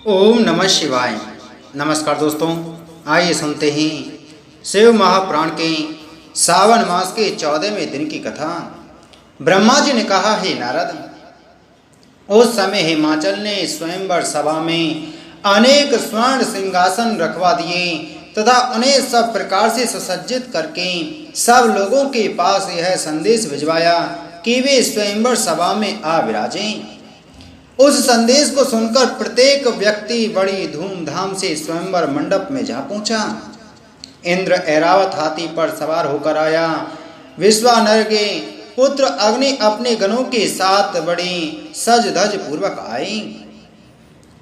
ओम नमः शिवाय। नमस्कार दोस्तों, आइए सुनते हैं शिव महापुराण के सावन मास के 14वें दिन की कथा। ब्रह्मा जी ने कहा, हे नारद, उस समय हिमाचल ने स्वयंवर सभा में अनेक स्वर्ण सिंहासन रखवा दिए तथा उन्हें सब प्रकार से सुसज्जित करके सब लोगों के पास यह संदेश भिजवाया कि वे स्वयंवर सभा में आ विराजें। उस संदेश को सुनकर प्रत्येक व्यक्ति बड़ी धूमधाम से स्वयंवर मंडप में जा पहुंचा। इंद्र ऐरावत हाथी पर सवार होकर आया। विश्वानर के पुत्र अग्नि अपने गणों के साथ बड़ी सज धज पूर्वक आए।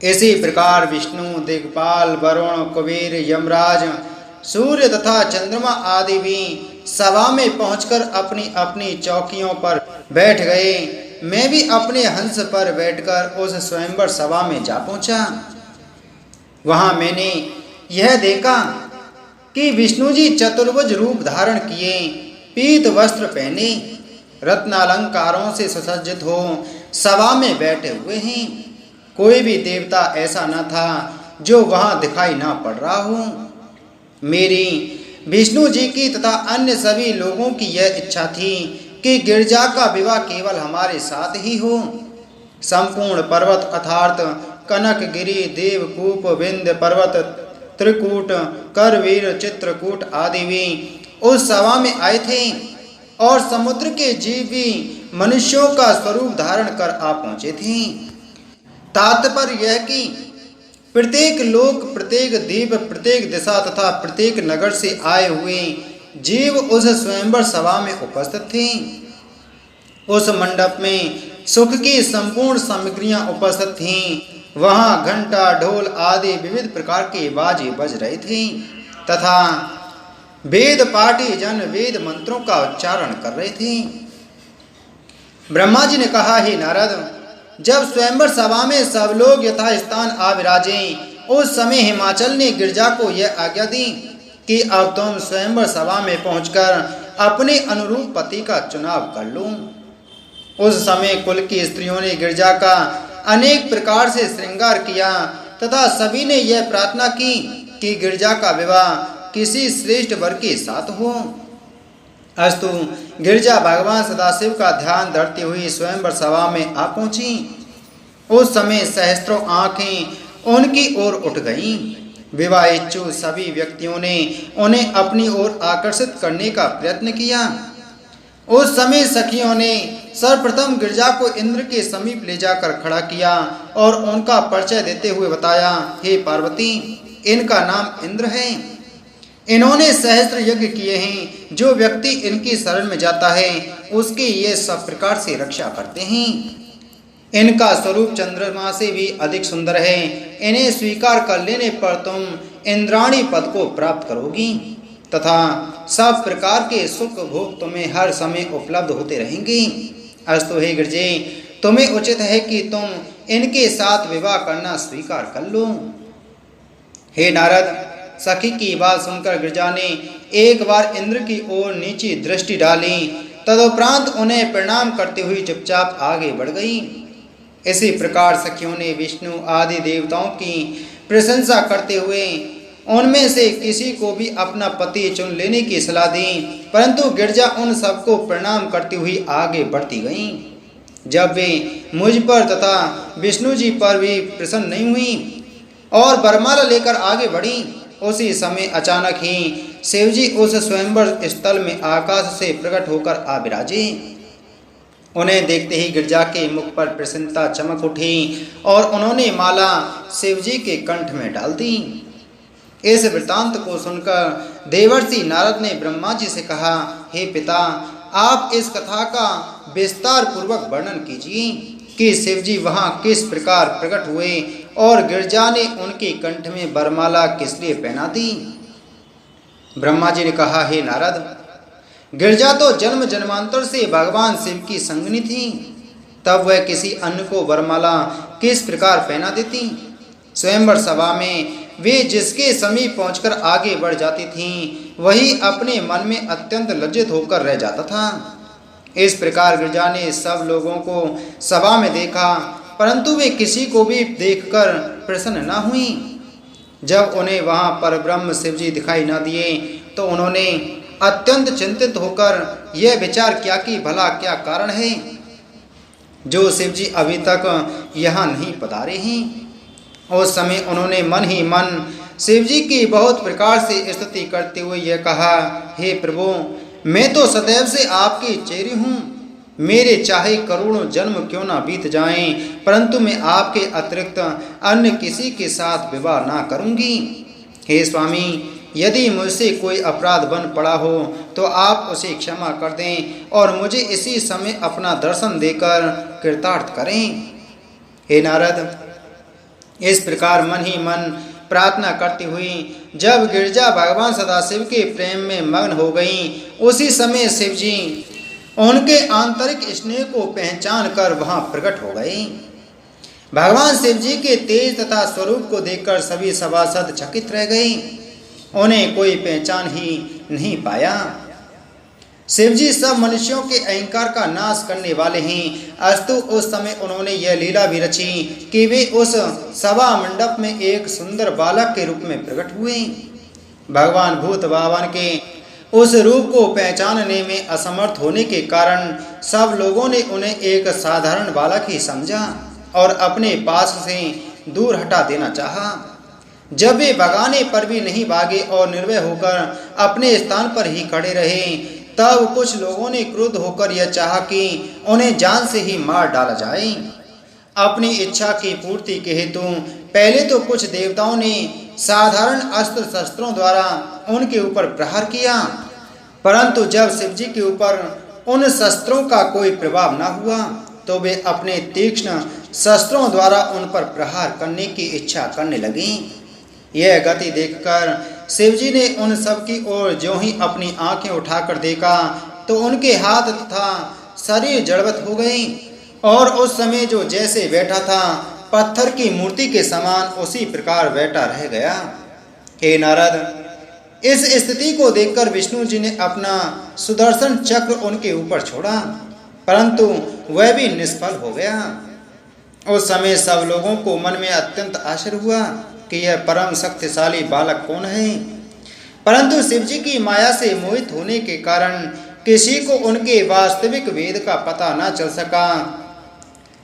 इसी प्रकार विष्णु, दिक्पाल, वरुण, कुबेर, यमराज, सूर्य तथा चंद्रमा आदि भी सभा में पहुंचकर अपनी अपनी चौकियों पर बैठ गए। मैं भी अपने हंस पर बैठकर उस स्वयंवर सभा में जा पहुंचा। वहां मैंने यह देखा कि विष्णु जी चतुर्भुज रूप धारण किए, पीत वस्त्र पहने, रत्नालंकारों से सुसज्जित हो सभा में बैठे हुए हैं। कोई भी देवता ऐसा न था जो वहां दिखाई ना पड़ रहा हो। मेरी, विष्णु जी की तथा अन्य सभी लोगों की यह इच्छा थी कि गिरजा का विवाह केवल हमारे साथ ही हो। संपूर्ण पर्वत अर्थात कनकगिरी, देवकूप, विंध्य पर्वत, त्रिकूट, करवीर, चित्रकूट आदि भी उस सभा में आए थे और समुद्र के जीव भी मनुष्यों का स्वरूप धारण कर आ पहुंचे थे। तात्पर्य यह कि प्रत्येक लोक, प्रत्येक द्वीप, प्रत्येक दिशा तथा प्रत्येक नगर से आए हुए जीव उस स्वयंवर सभा में उपस्थित थे। उस मंडप में सुख की संपूर्ण सामग्रियां उपस्थित थीं। वहां घंटा, ढोल आदि विविध प्रकार के बाजे बज रहे थे तथा वेद पाठी जन वेद मंत्रों का उच्चारण कर रहे थे। ब्रह्मा जी ने कहा, हे नारद, जब स्वयंवर सभा में सब लोग यथास्थान आ विराजें, उस समय हिमाचल ने गिरजा को यह आज्ञा दी कि अब तुम स्वयंवर सभा में पहुंचकर अपने अनुरूप पति का चुनाव कर लो। उस समय कुल की स्त्रियों ने गिरजा का अनेक प्रकार से श्रृंगार किया तथा सभी ने यह प्रार्थना की कि गिरजा का विवाह किसी श्रेष्ठ वर के साथ हो। अस्तु, गिरजा भगवान सदाशिव का ध्यान धरती हुई स्वयंवर सभा में आ पहुंची। उस समय सहस्त्रों आंखें उनकी ओर उठ गईं। विवाह इच्छु सभी व्यक्तियों ने उन्हें अपनी ओर आकर्षित करने का प्रयत्न किया। उस समय सखियों ने सर्वप्रथम गिरजा को इंद्र के समीप ले जाकर खड़ा किया और उनका परिचय देते हुए बताया, हे पार्वती, इनका नाम इंद्र है। इन्होंने सहस्त्र यज्ञ किए हैं। जो व्यक्ति इनकी शरण में जाता है उसकी ये सब प्रकार से रक्षा करते हैं। इनका स्वरूप चंद्रमा से भी अधिक सुंदर है। इन्हें स्वीकार कर लेने पर तुम इंद्राणी पद को प्राप्त करोगी तथा सब प्रकार के सुख भोग तुम्हें हर समय उपलब्ध होते रहेंगे। अस्तु हे गिरजे, तुम्हें उचित है कि तुम इनके साथ विवाह करना स्वीकार कर लो। हे नारद, सखी की बात सुनकर गिरजा ने एक बार इंद्र की ओर नीची दृष्टि डाली। तदुपरांत उन्हें प्रणाम करते हुए चुपचाप आगे बढ़ गई। इसी प्रकार सखियों ने विष्णु आदि देवताओं की प्रशंसा करते हुए उनमें से किसी को भी अपना पति चुन लेने की सलाह दी, परंतु गिरजा उन सबको प्रणाम करती हुई आगे बढ़ती गईं। जब वे मुझ पर तथा विष्णु जी पर भी प्रसन्न नहीं हुई और वरमाला लेकर आगे बढ़ी, उसी समय अचानक ही शिवजी उस स्वयंवर स्थल में आकाश से प्रकट होकर आ विराजे। उन्हें देखते ही गिरजा के मुख पर प्रसन्नता चमक उठी और उन्होंने माला शिवजी के कंठ में डाल दी। इस वृतांत को सुनकर देवर्षि नारद ने ब्रह्मा जी से कहा, हे पिता, आप इस कथा का विस्तार पूर्वक वर्णन कीजिए कि शिवजी वहां किस प्रकार प्रकट हुए और गिरजा ने उनके कंठ में वरमाला किस लिए पहना दी। ब्रह्मा जी ने कहा, हे नारद, गिरजा तो जन्म जन्मांतर से भगवान शिव की संगनी थी, तब वह किसी अन्य को वरमाला किस प्रकार पहना देती। स्वयंवर सभा में वे जिसके समीप पहुंचकर आगे बढ़ जाती थीं, वही अपने मन में अत्यंत लज्जित होकर रह जाता था। इस प्रकार गिरजा ने सब लोगों को सभा में देखा परंतु वे किसी को भी देखकर प्रसन्न न हुई। जब उन्हें वहां पर ब्रह्म शिवजी दिखाई न दिए तो उन्होंने अत्यंत चिंतित होकर यह विचार किया कि भला क्या कारण है जो शिवजी अभी तक यहाँ नहीं पधारे हैं। उस समय उन्होंने मन ही मन शिवजी की बहुत प्रकार से स्तुति करते हुए यह कहा, हे प्रभु, मैं तो सदैव से आपकी चेरी हूँ। मेरे चाहे करोड़ों जन्म क्यों ना बीत जाएं, परंतु मैं आपके अतिरिक्त अन्य किसी के साथ विवाह ना करूँगी। हे स्वामी, यदि मुझसे कोई अपराध बन पड़ा हो तो आप उसे क्षमा कर दें और मुझे इसी समय अपना दर्शन देकर कृतार्थ करें। हे नारद, इस प्रकार मन ही मन प्रार्थना करती हुई जब गिरजा भगवान सदाशिव के प्रेम में मग्न हो गईं, उसी समय शिवजी उनके आंतरिक स्नेह को पहचान कर वहां प्रकट हो गए। भगवान शिवजी के तेज तथा स्वरूप को देखकर सभी सभासद चकित रह गए। उन्हें कोई पहचान ही नहीं पाया। शिवजी सब मनुष्यों के अहंकार का नाश करने वाले हैं। अस्तु उस समय उन्होंने यह लीला भी रची कि वे उस सभा मंडप में एक सुंदर बालक के रूप में प्रकट हुए। भगवान भूत भावन के उस रूप को पहचानने में असमर्थ होने के कारण सब लोगों ने उन्हें एक साधारण बालक ही समझा और अपने पास से दूर हटा देना चाहा। जब वे भगाने पर भी नहीं भागे और निर्भय होकर अपने स्थान पर ही खड़े रहे, तब कुछ लोगों ने क्रुद्ध होकर यह चाहा कि उन्हें जान से ही मार डाला जाए। अपनी इच्छा की पूर्ति के हेतु पहले तो कुछ देवताओं ने साधारण अस्त्र शस्त्रों द्वारा उनके ऊपर प्रहार किया, परंतु जब शिवजी के ऊपर उन शस्त्रों का कोई प्रभाव न हुआ तो वे अपने तीक्ष्ण शस्त्रों द्वारा उन पर प्रहार करने की इच्छा करने लगी। यह गति देखकर शिवजी ने उन सब की ओर ज्यों ही अपनी आंखें उठाकर देखा तो उनके हाथ तथा शरीर जड़वत हो गई और उस समय जो जैसे बैठा था पत्थर की मूर्ति के समान उसी प्रकार बैठा रह गया। हे नारद, इस स्थिति को देखकर विष्णु जी ने अपना सुदर्शन चक्र उनके ऊपर छोड़ा, परंतु वह भी निष्फल हो गया। उस समय सब लोगों को मन में अत्यंत आश्चर्य हुआ कि यह परम शक्तिशाली बालक कौन है, परंतु शिवजी की माया से मोहित होने के कारण किसी को उनके वास्तविक वेद का पता न चल सका।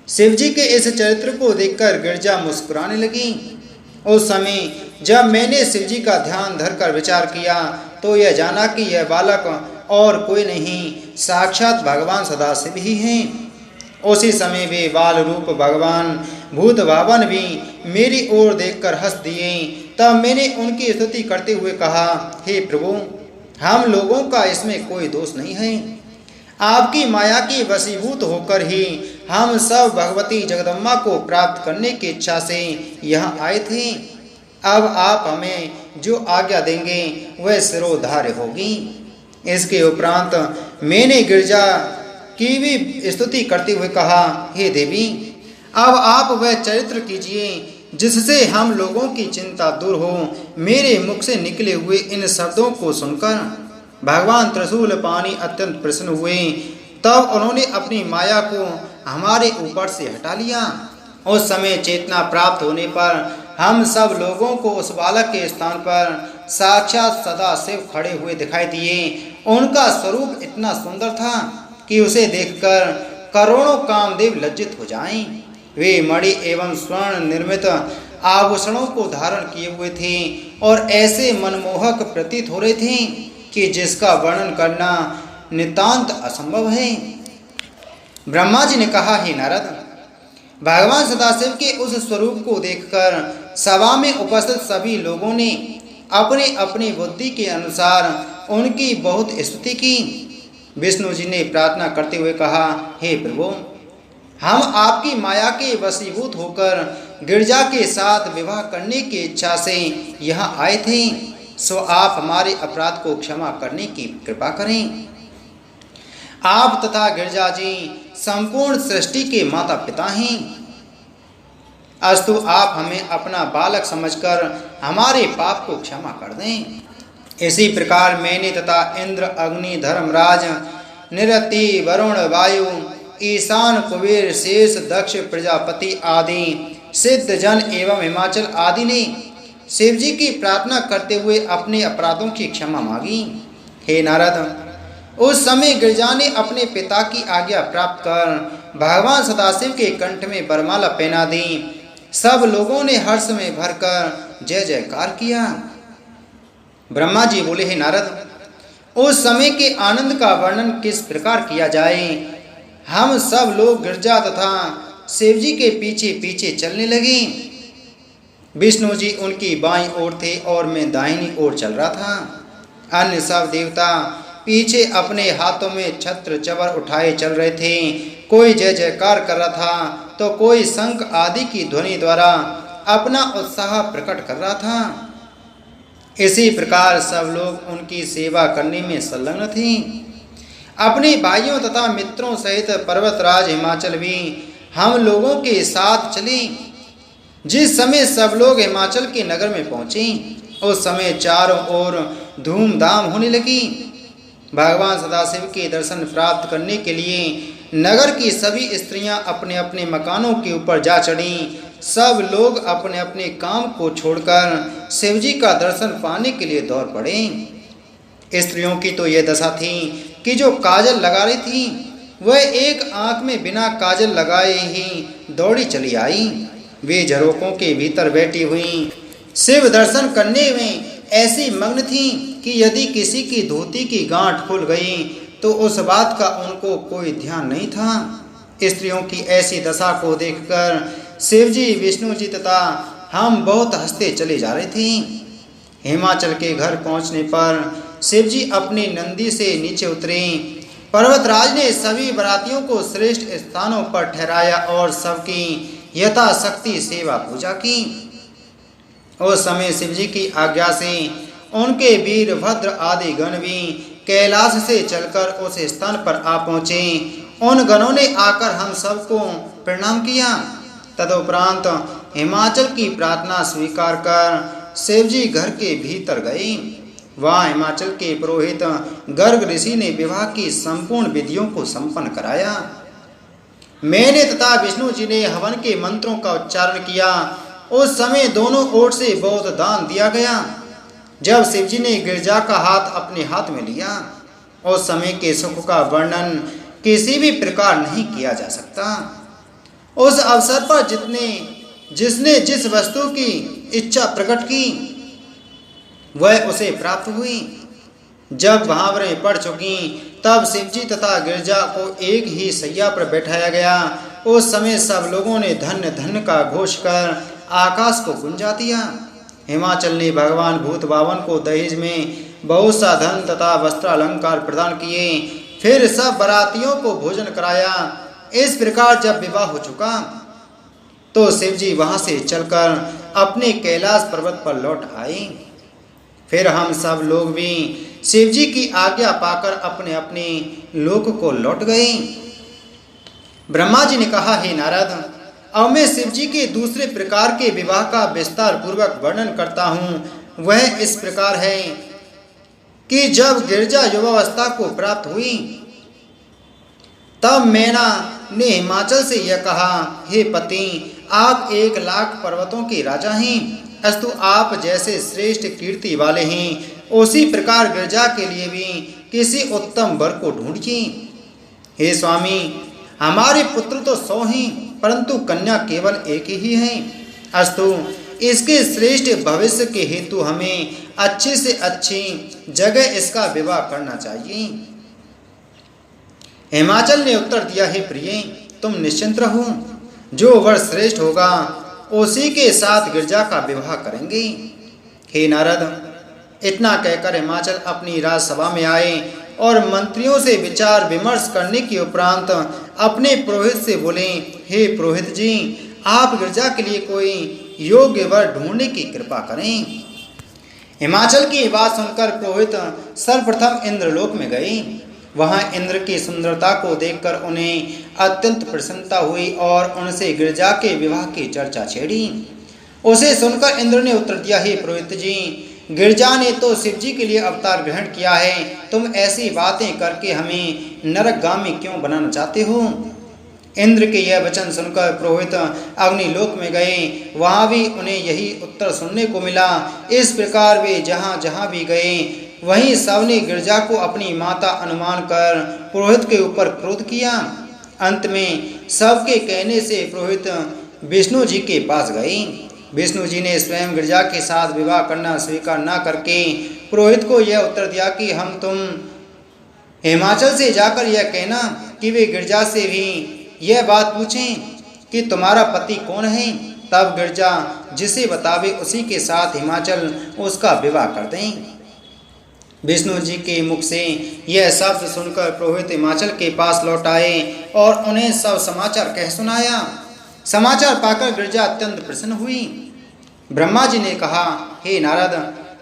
शिवजी के इस चरित्र को देखकर गिरजा मुस्कुराने लगी। उस समय जब मैंने शिवजी का ध्यान धरकर विचार किया तो यह जाना कि यह बालक और कोई नहीं, साक्षात भगवान सदाशिव ही हैं। उसी समय वे बाल रूप भगवान भूत भावन भी मेरी ओर देखकर हंस दिए। तब मैंने उनकी स्तुति करते हुए कहा, हे प्रभु, हम लोगों का इसमें कोई दोष नहीं है। आपकी माया की वशीभूत होकर ही हम सब भगवती जगदम्बा को प्राप्त करने की इच्छा से यहाँ आए थे। अब आप हमें जो आज्ञा देंगे वह सिरोधार्य होगी। इसके उपरांत मैंने गिरजा की भी स्तुति करते हुए कहा, हे देवी, अब आप वह चरित्र कीजिए जिससे हम लोगों की चिंता दूर हो। मेरे मुख से निकले हुए इन शब्दों को सुनकर भगवान त्रिशूल पानी अत्यंत प्रसन्न हुए। तब उन्होंने अपनी माया को हमारे ऊपर से हटा लिया। उस समय चेतना प्राप्त होने पर हम सब लोगों को उस बालक के स्थान पर साक्षात सदाशिव खड़े हुए दिखाई दिए। उनका स्वरूप इतना सुंदर था कि उसे देखकर करोड़ों कामदेव लज्जित हो जाएं। वे मणि एवं स्वर्ण निर्मित आभूषणों को धारण किए हुए थे और ऐसे मनमोहक प्रतीत हो रहे थे कि जिसका वर्णन करना नितांत असंभव है। ब्रह्मा जी ने कहा, हे नारद, भगवान सदाशिव के उस स्वरूप को देखकर सभा में उपस्थित सभी लोगों ने अपने अपनी बुद्धि के अनुसार उनकी बहुत स्तुति की। विष्णु जी ने प्रार्थना करते हुए कहा, हे प्रभु, हम आपकी माया के वशीभूत होकर गिरजा के साथ विवाह करने की इच्छा से यहाँ आए थे, सो आप हमारे अपराध को क्षमा करने की कृपा करें। आप तथा गिरजा जी संपूर्ण सृष्टि के माता पिता हैं। अस्तु आप हमें अपना बालक समझकर हमारे पाप को क्षमा कर दें। इसी प्रकार मैंने तथा इंद्र, अग्नि, धर्मराज, निरति, वरुण, वायु ईशान, कुबेर, शेष, दक्ष, प्रजापति आदि सिद्ध जन एवं हिमाचल आदि ने शिव जी की प्रार्थना करते हुए अपने अपराधों की क्षमा मांगी। हे नारद, उस समय गिरिजा ने अपने पिता की आज्ञा प्राप्त कर भगवान सदाशिव के कंठ में वरमाला पहना दी। सब लोगों ने हर्ष में भरकर जय जयकार किया। ब्रह्मा जी बोले, हे नारद, उस समय के आनंद का वर्णन किस प्रकार किया जाए। हम सब लोग गिरजा तथा शिव जी के पीछे पीछे चलने लगे। विष्णु जी उनकी बाईं ओर थे और मैं दाहिनी ओर चल रहा था। अन्य सब देवता पीछे अपने हाथों में छत्र चवर उठाए चल रहे थे। कोई जय जयकार कर रहा था तो कोई शंख आदि की ध्वनि द्वारा अपना उत्साह प्रकट कर रहा था। इसी प्रकार सब लोग उनकी सेवा करने में संलग्न थे। अपने भाइयों तथा मित्रों सहित पर्वतराज हिमाचल भी हम लोगों के साथ चले। जिस समय सब लोग हिमाचल के नगर में पहुंचे, उस समय चारों ओर धूमधाम होने लगी। भगवान सदाशिव के दर्शन प्राप्त करने के लिए नगर की सभी स्त्रियां अपने अपने मकानों के ऊपर जा चढ़ीं। सब लोग अपने अपने काम को छोड़कर शिव जी का दर्शन पाने के लिए दौड़ पड़े। स्त्रियों की तो यह दशा थी कि जो काजल लगा रही थी वह एक आंख में बिना काजल लगाए ही दौड़ी चली आई। वे झरोकों के भीतर बैठी हुई शिव दर्शन करने में ऐसी मग्न थी कि यदि किसी की धोती की गांठ खुल गई तो उस बात का उनको कोई ध्यान नहीं था। स्त्रियों की ऐसी दशा को देखकर शिव जी, विष्णु जी तथा हम बहुत हंसते चले जा रहे थे। हिमाचल के घर पहुंचने पर शिव जी अपने नंदी से नीचे उतरे। पर्वतराज ने सभी बरातियों को श्रेष्ठ स्थानों पर ठहराया और सबकी यथाशक्ति सेवा पूजा की। उस समय शिव जी की आज्ञा से उनके वीरभद्र आदि गण भी कैलाश से चलकर उस स्थान पर आ पहुँचे। उन गणों ने आकर हम सबको प्रणाम किया। तदुपरांत हिमाचल की प्रार्थना स्वीकार कर शिव जी घर के भीतर गए। वहाँ हिमाचल के पुरोहित गर्ग ऋषि ने विवाह की संपूर्ण विधियों को संपन्न कराया। मैंने तथा विष्णु जी ने हवन के मंत्रों का उच्चारण किया। उस समय दोनों ओर से बहुत दान दिया गया। जब शिव जी ने गिरजा का हाथ अपने हाथ में लिया, उस समय के सुख का वर्णन किसी भी प्रकार नहीं किया जा सकता। उस अवसर पर जिसने जिस वस्तु की इच्छा प्रकट की वह उसे प्राप्त हुई। जब भावरें पड़ चुकी तब शिवजी तथा गिरजा को एक ही सैया पर बैठाया गया। उस समय सब लोगों ने धन्य धन्य का घोष कर आकाश को गुंजा दिया। हिमाचल ने भगवान भूत बावन को दहेज में बहुत सा धन तथा वस्त्र अलंकार प्रदान किए। फिर सब बरातियों को भोजन कराया। इस प्रकार जब विवाह हो चुका तो शिवजी वहां से चलकर अपने कैलाश पर्वत पर लौट आए। फिर हम सब लोग भी शिवजी की आज्ञा पाकर अपने अपने लोक को लौट गए। ब्रह्मा जी ने कहा, हे नारद, अब मैं शिवजी के दूसरे प्रकार के विवाह का विस्तार पूर्वक वर्णन करता हूँ। वह इस प्रकार है कि जब गिरजा युवावस्था को प्राप्त हुई तब मैना ने हिमाचल से यह कहा, हे पति, आप 1,00,000 पर्वतों के राजा हैं, अस्तु आप जैसे श्रेष्ठ कीर्ति वाले हैं उसी प्रकार गिरजा के लिए भी किसी उत्तम वर को ढूंढिए। हे स्वामी, हमारे पुत्र तो 100 हैं परंतु कन्या केवल एक ही है। अस्तु इसके श्रेष्ठ भविष्य के हेतु हमें अच्छी से अच्छी जगह इसका विवाह करना चाहिए। हिमाचल ने उत्तर दिया, हे प्रिय, तुम निश्चिंत रहो, जो वर श्रेष्ठ होगा उसी के साथ गिरजा का विवाह करेंगे। हे नारद, इतना कहकर हिमाचल अपनी राजसभा में आए और मंत्रियों से विचार विमर्श करने के उपरांत अपने पुरोहित से बोले, हे पुरोहित जी, आप गिरजा के लिए कोई योग्य वर ढूंढने की कृपा करें। हिमाचल की बात सुनकर पुरोहित सर्वप्रथम इंद्रलोक में गए। वहां इंद्र की सुंदरता को देखकर उन्हें अत्यंत प्रसन्नता हुई और उनसे गिरजा के विवाह की चर्चा छेड़ी। उसे सुनकर इंद्र ने उत्तर दिया, हे पुरोहित जी, गिरजा ने तो शिव जी के लिए अवतार ग्रहण किया है। तुम ऐसी बातें करके हमें नरकगामी क्यों बनाना चाहते हो? इंद्र के यह वचन सुनकर पुरोहित अग्निलोक में गए। वहां भी उन्हें यही उत्तर सुनने को मिला। इस प्रकार वे जहां जहां भी गए वहीं सबने गिरजा को अपनी माता अनुमान कर पुरोहित के ऊपर क्रोध किया। अंत में सबके कहने से पुरोहित विष्णु जी के पास गए। विष्णु जी ने स्वयं गिरजा के साथ विवाह करना स्वीकार न करके पुरोहित को यह उत्तर दिया कि हम तुम हिमाचल से जाकर यह कहना कि वे गिरजा से भी यह बात पूछें कि तुम्हारा पति कौन है। तब गिरजा जिसे बतावे उसी के साथ हिमाचल उसका विवाह कर दें। विष्णु जी के मुख से यह शब्द सुनकर पुरोहित हिमाचल के पास लौट आए और उन्हें सब समाचार कह सुनाया। समाचार पाकर गिरजा अत्यंत प्रसन्न हुई। ब्रह्मा जी ने कहा, हे नारद,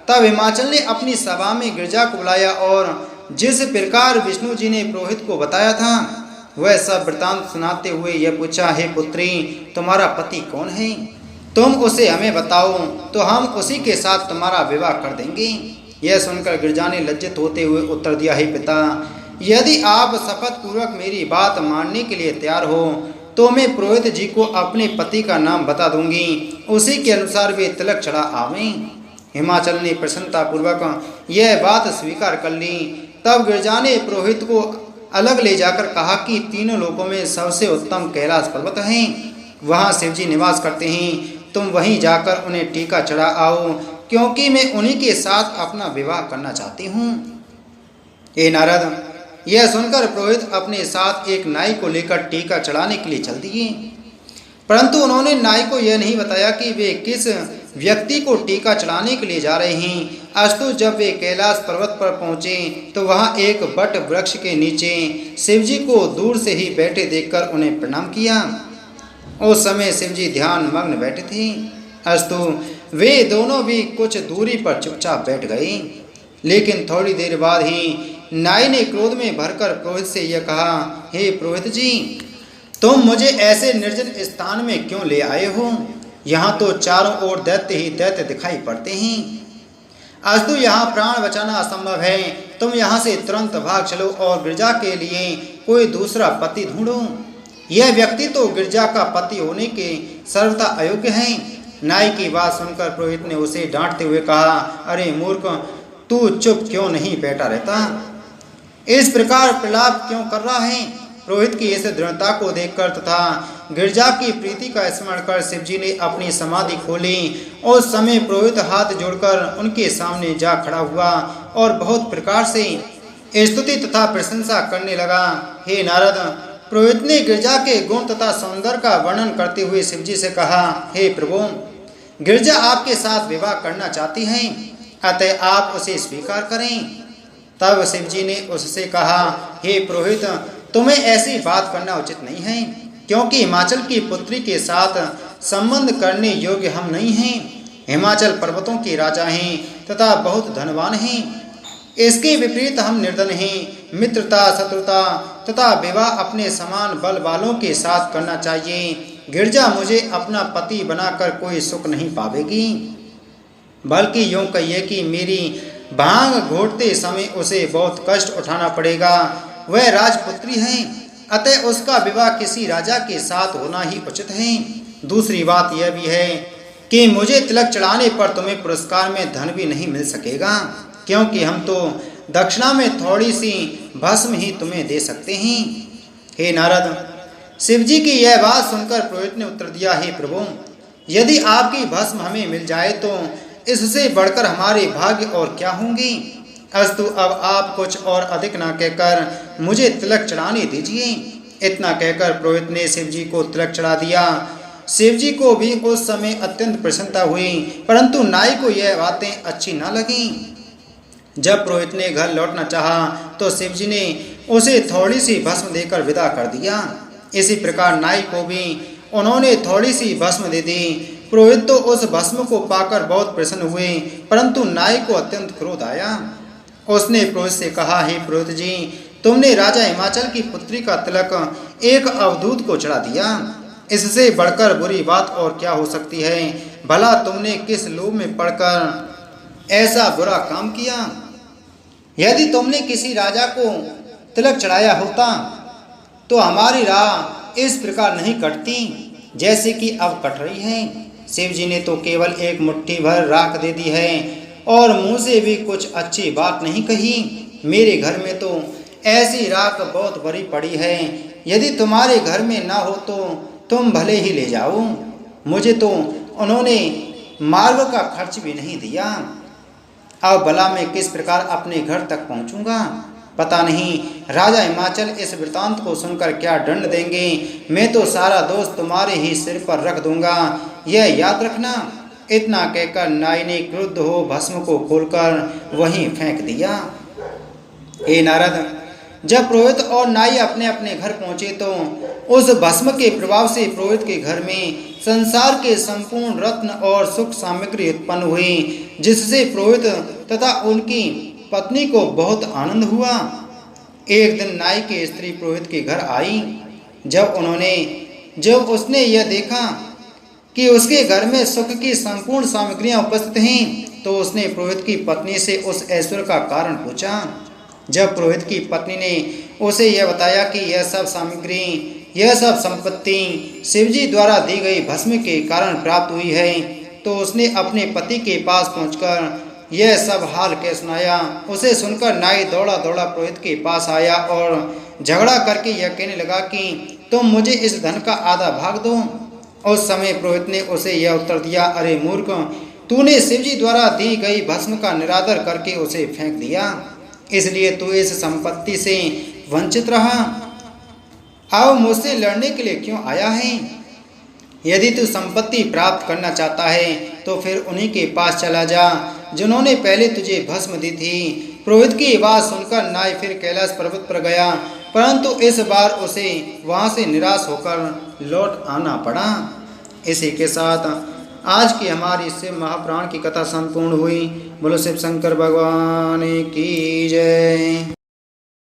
तब हिमाचल ने अपनी सभा में गिरजा को बुलाया और जिस प्रकार विष्णु जी ने पुरोहित को बताया था वह सब वृतांत सुनाते हुए यह पूछा, हे पुत्री, तुम्हारा पति कौन है? तुम उसे हमें बताओ तो हम उसी के साथ तुम्हारा विवाह कर देंगे। यह सुनकर गिरजा ने लज्जित होते हुए उत्तर दिया, हे पिता, यदि आप शपथ पूर्वक मेरी बात मानने के लिए तैयार हो तो मैं पुरोहित जी को अपने पति का नाम बता दूंगी, उसी के अनुसार वे तिलक चढ़ा आवें। हिमाचल ने प्रसन्नता पूर्वक यह बात स्वीकार कर ली। तब गिरजा ने पुरोहित को अलग ले जाकर कहा कि तीनों लोकों में सबसे उत्तम कैलाश पर्वत है, वहाँ शिव जी निवास करते हैं। तुम वहीं जाकर उन्हें टीका चढ़ा आओ, क्योंकि मैं उन्हीं के साथ अपना विवाह करना चाहती हूँ। हे नारद, यह सुनकर पुरोहित अपने साथ एक नाई को लेकर टीका चढ़ाने के लिए चल दिए, परंतु उन्होंने नाई को यह नहीं बताया कि वे किस व्यक्ति को टीका चढ़ाने के लिए जा रहे हैं। अस्तु जब वे कैलाश पर्वत पर पहुंचे तो वहां एक बट वृक्ष के नीचे शिवजी को दूर से ही बैठे देखकर उन्हें प्रणाम किया। उस समय शिवजी ध्यान मग्न बैठे थे। अस्तु वे दोनों भी कुछ दूरी पर चुपचाप बैठ गए, लेकिन थोड़ी देर बाद ही नाई ने क्रोध में भरकर पुरोहित से यह कहा, हे पुरोहित जी, तुम मुझे ऐसे निर्जन स्थान में क्यों ले आए हो? यहाँ तो चारों ओर दैत्य ही दैत्य दिखाई पड़ते हैं। अस्तु यहाँ प्राण बचाना असंभव है। तुम यहाँ से तुरंत भाग चलो और गिरजा के लिए कोई दूसरा पति ढूंढो। यह व्यक्ति तो गिरजा का पति होने के सर्वथा अयोग्य है। नाई की बात सुनकर पुरोहित ने उसे डांटते हुए कहा, अरे मूर्ख, तू चुप क्यों नहीं बैठा रहता? इस प्रकार प्रलाप क्यों कर रहा है? पुरोहित की इस दृढ़ता को देखकर तथा गिरजा की प्रीति का स्मरण कर शिवजी ने अपनी समाधि खोली। उस समय पुरोहित हाथ जोड़कर उनके सामने जा खड़ा हुआ और बहुत प्रकार से स्तुति तथा प्रशंसा करने लगा। हे नारद, पुरोहित ने गिरजा के गुण तथा सौंदर्य का वर्णन करते हुए शिवजी से कहा, हे प्रभु, गिरजा आपके साथ विवाह करना चाहती है, अतः आप उसे स्वीकार करें। तब शिवजी ने उससे कहा, हे पुरोहित, तुम्हें ऐसी बात करना उचित नहीं है, क्योंकि हिमाचल की पुत्री के साथ संबंध करने योग्य हम नहीं हैं। हिमाचल पर्वतों के राजा हैं तथा बहुत धनवान हैं। इसके विपरीत हम निर्धन हैं। मित्रता, शत्रुता तथा विवाह अपने समान बल वालों के साथ करना चाहिए। गिरजा मुझे अपना पति बनाकर कोई सुख नहीं पावेगी, बल्कि यूँ कहिए कि मेरी भांग घोटते समय उसे बहुत कष्ट उठाना पड़ेगा। वह राजपुत्री है, अतः उसका विवाह किसी राजा के साथ होना ही उचित है। दूसरी बात यह भी है कि मुझे तिलक चढ़ाने पर तुम्हें पुरस्कार में धन भी नहीं मिल सकेगा, क्योंकि हम तो दक्षिणा में थोड़ी सी भस्म ही तुम्हें दे सकते हैं। हे नारद, शिवजी की यह बात सुनकर पुरोहित ने उत्तर दिया, हे प्रभु, यदि आपकी भस्म हमें मिल जाए तो इससे बढ़कर हमारे भाग्य और क्या होंगे। अस्तु अब आप कुछ और अधिक ना कहकर मुझे तिलक चढ़ाने दीजिए। इतना कहकर पुरोहित ने शिवजी को तिलक चढ़ा दिया। शिवजी को भी उस समय अत्यंत प्रसन्नता हुई, परंतु नाई को यह बातें अच्छी न लगीं। जब पुरोहित ने घर लौटना चाहा तो शिवजी ने उसे थोड़ी सी भस्म देकर विदा कर दिया। इसी प्रकार नाई को भी उन्होंने थोड़ी सी भस्म दे दी। पुरोहित तो उस भस्म को पाकर बहुत प्रसन्न हुए, परंतु नाई को अत्यंत क्रोध आया। उसने पुरोहित से कहा, हे पुरोहित जी, तुमने राजा हिमाचल की पुत्री का तिलक एक अवधूत को चढ़ा दिया। इससे बढ़कर बुरी बात और क्या हो सकती है? भला तुमने किस लोभ में पड़कर ऐसा बुरा काम किया? यदि तुमने किसी राजा को तिलक चढ़ाया होता तो हमारी राह इस प्रकार नहीं कटती जैसे कि अब कट रही है। शिव जी ने तो केवल एक मुट्ठी भर राख दे दी है और मुँह से भी कुछ अच्छी बात नहीं कही। मेरे घर में तो ऐसी राख बहुत भरी पड़ी है, यदि तुम्हारे घर में ना हो तो तुम भले ही ले जाओ। मुझे तो उन्होंने मार्ग का खर्च भी नहीं दिया। अब भला मैं किस प्रकार अपने घर तक पहुंचूंगा? पता नहीं राजा हिमाचल इस वृतांत को सुनकर क्या दंड देंगे। मैं तो सारा दोष तुम्हारे ही सिर पर रख दूंगा, यह याद रखना। इतना कहकर नाई ने क्रुद्ध हो भस्म को खोलकर वहीं फेंक दिया। हे नारद, जब पुरोहित और नाई अपने अपने घर पहुंचे तो उस भस्म के प्रभाव से पुरोहित के घर में संसार के संपूर्ण रत्न और सुख सामग्री उत्पन्न हुई, जिससे पुरोहित तथा उनकी पत्नी को बहुत आनंद हुआ। एक दिन नाई की स्त्री पुरोहित के घर आई। जब उसने यह देखा कि उसके घर में सुख की संपूर्ण सामग्रियां उपस्थित हैं, तो उसने पुरोहित की पत्नी से उस ऐश्वर्य का कारण पूछा। जब पुरोहित की पत्नी ने उसे यह बताया कि यह सब सामग्री, यह सब संपत्ति शिवजी द्वारा दी गई भस्म के कारण प्राप्त हुई है, तो उसने अपने पति के पास पहुंचकर यह सब हाल कह सुनाया। उसे सुनकर नाई दौड़ा दौड़ा पुरोहित के पास आया और झगड़ा करके यह कहने लगा कि तुम मुझे इस धन का आधा भाग दो। उस समय पुरोहित ने उसे यह उत्तर दिया, अरे मूर्ख, तूने शिवजी द्वारा दी गई भस्म का निरादर करके उसे फेंक दिया, इसलिए तू इस संपत्ति से वंचित रहा। अब मुझसे लड़ने के लिए क्यों आया है? यदि तू संपत्ति प्राप्त करना चाहता है तो फिर उन्हीं के पास चला जा जिन्होंने पहले तुझे भस्म दी थी। पुरोहित की बात सुनकर नाई फिर कैलाश पर्वत पर गया, परंतु इस बार उसे वहां से निराश होकर लौट आना पड़ा। इसी के साथ आज की हमारी शिव महापुराण की कथा संपूर्ण हुई। बोलो शिव शंकर भगवान की जय।